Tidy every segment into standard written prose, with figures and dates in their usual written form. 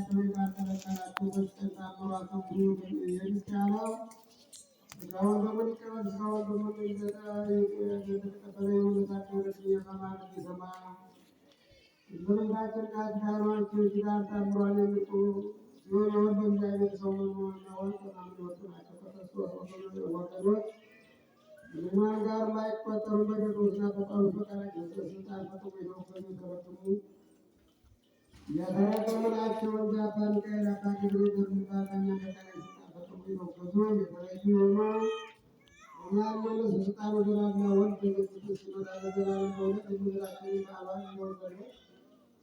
ያደረጋችሁ የታከለከላችሁ በሽተኛ አምሯችሁ የሚቻለው ስጋውን በመቀበል ስጋውን በመቀበል የተቀበለ የሆነታቸው የሰማን እንዲሰማ በምንታችን ካድካኖች ኪዳን ታምሯል የሚጡ ሲሆን የሆን በእግዚአብሔር ሰው መሆን በጣም ሊወጡ ናቸው። ከክርስቶስ ወገኖች ምንም ጋር ማይቆጠሩ በደሮችና በቃሉ ፈቃድ ስልጣን ፈጥሞ የተወሰኑ የተረክሙ የተረከሙ ናቸው። ጃፓን ቀይ አካግብሬ በሚባለኛ ተቃይ ስልጣን ፈጥሞ የተወሰኑ የተለዩ ሆኖ እኛምን ስልጣን ወደራና ወንድ በግስት ሲመጣ ለዘላለም በእውነት የሚዝራቸው በአባል እንደወሰነ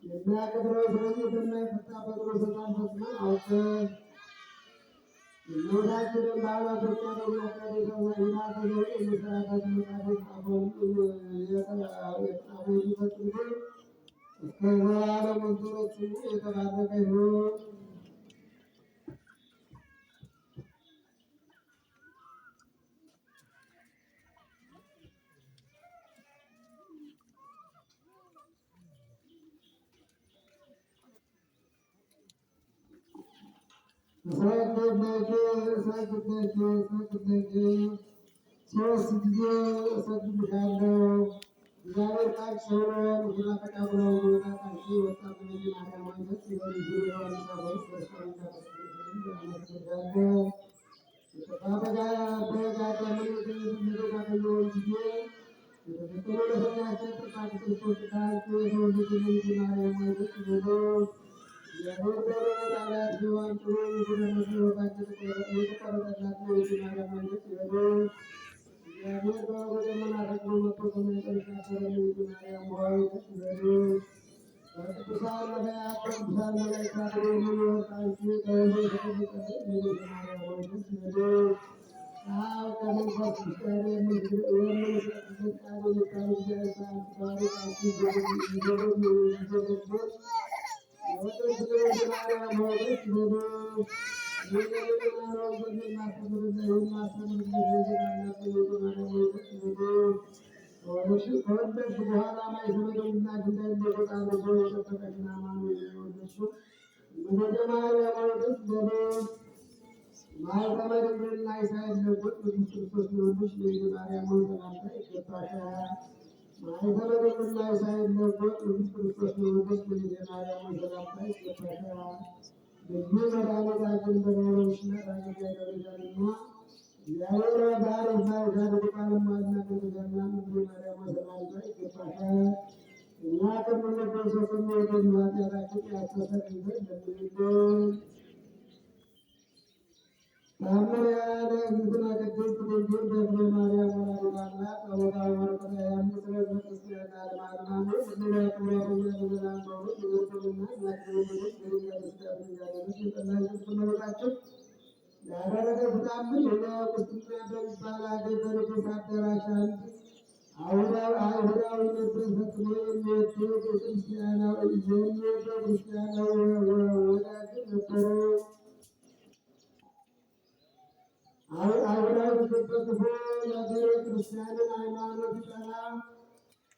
የሚያከብረው ስለዚህ በማይፈታ ፈጥሮ ስልጣን ፈጥሞ አውቀን የሞታችንን በዓላቶች ያደረገ ይናገሩ የሚሰራበት መቃቶች የጣሙ የሚፈጥሩ እስከ ዘላለም ወንዞሮች የተባረከ ይሁን። ሶስት ጊዜ እሰግድልሻለሁ። እግዚአብሔር ቃል ሰውሮ ሙሽራ ተቀብለው ወጣታሽ ወጣት ማርያማዊነት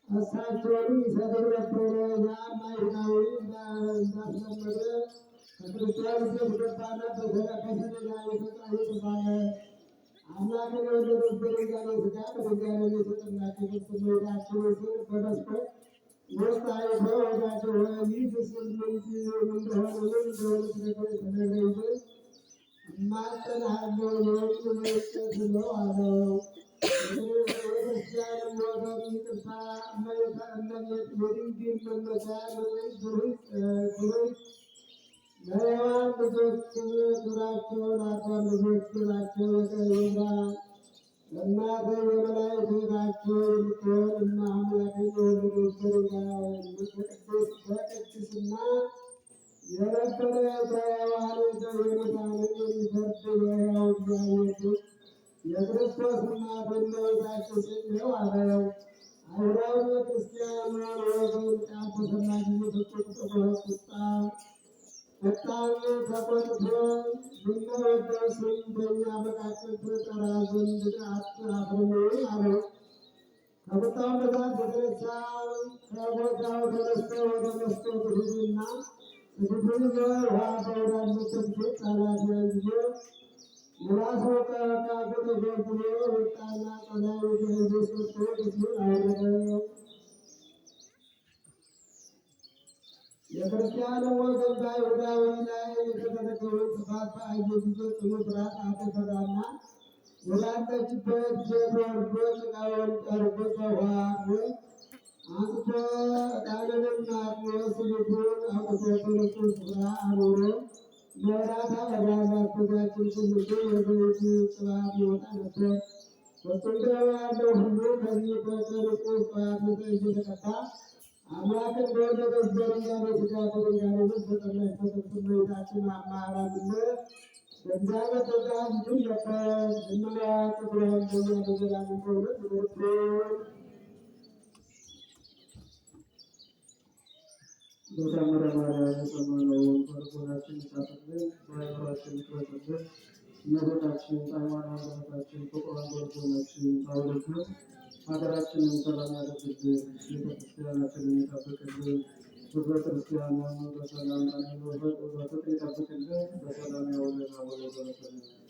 እሳቸውንም ይሰግድ ነበረ። ያም አይሁዳዊ እንዳስለመደ ከክርስቲያን ገባና በሰደዳ የተባለ አምላክን የወለደበት ድንጋሌ ሥጋ በድንጋሌ የተጠናቸው ስሜታቸው ስር በመስኮት ውስጥ አይተው ወዳቸው ይህ ፍስል ምንጭ እንደሆነ ምን እንደሆነ ነገር የተነገረ ይዘን እማጸንሃለሁ የወጡ መስጠት ነው አለው። የክርስቲያንም ወገን ይቅርታ የድንግል መመኪያ ግሩት ለሔዋን ልጆች ግራቸውን አዳም ልጆች ናቸው። የቀይራ እናተ የመላእክት ናቸው የምትሆን እና አምላክን የወለደች በቅድስና የነበረ በሔዋን የሙታንን የሚፈርድ የሕያው እግዚአብሔር የክርስቶስ እናት እመቤታችን ነው አለው። አይሁዳዊ ክርስቲያኑ ወገን ቃል በሰማ ጊዜ ፍጹም ቁጣን ተቆጥቶ ብንወደው ስም በእኛ መካከል ትጠራ ዘንድ አትፍርምን አለው። ከቁጣው ብዛት የተነሳ ከቦታው ተነስተው ወደ መስኮት ሄዱና ጥቂቱን ውሃ በወዳለበት ቤት ኃላፊያን ጊዜ ምላሱ ከመቃብር ተጎልጉሎ ወጣና ቀላይ ተይዞ ሰጥቶ ልብሱን አወረደ። የክርስቲያኑ ወገን በአይሁዳዊ ላይ የተደረገውን ጥፋት በአየ ጊዜ ጽኑ ፍርሃት አተፈራና ወዳለችበት ቤት ወርዶ ጭቃውን ጠርጎ በውሃ አንስቶ ዕጣንንና ስሊቱን አውጥቶ በንጹሕ ስፍራ አኑሮ መብራት አበራላት። በዚያችም ትንሹ የዘይት ቅባት ይወጣ ነበር። በስንዴው ያለው ሁሉ ከዚህ ከንጹሕ ቅባት እየተቀዳ አምላክን በወለደች በድንጋሌ ሥጋ በድንጋሌ ነፍስ በጸናች በጥንት እመቤታችን አማላጅነት በእግዚአብሔር ፈቃድ ይድን ነበር። ዝምና ክብሯን ለእኛ ለዘላለም በእውነት ይኑርልን። በታምረ ማርያም የሰማነውን በልቦናችን ይጻፍልን፣ በአእምሯችን ይቅረጽልን። እመቤታችን ጣዕሟን አንደበታችን ፍቅሯን በልቦናችን ታውርድልን። ሀገራችንን ሰላም ያደርግልን፣ ቤተክርስቲያናችንን ይጠብቅልን፣ ሕዝበ ክርስቲያኑን በሰላም በፍቅር ይጠብቅልን። በሰላም ያውለን። አቡነ ዘበሰማያት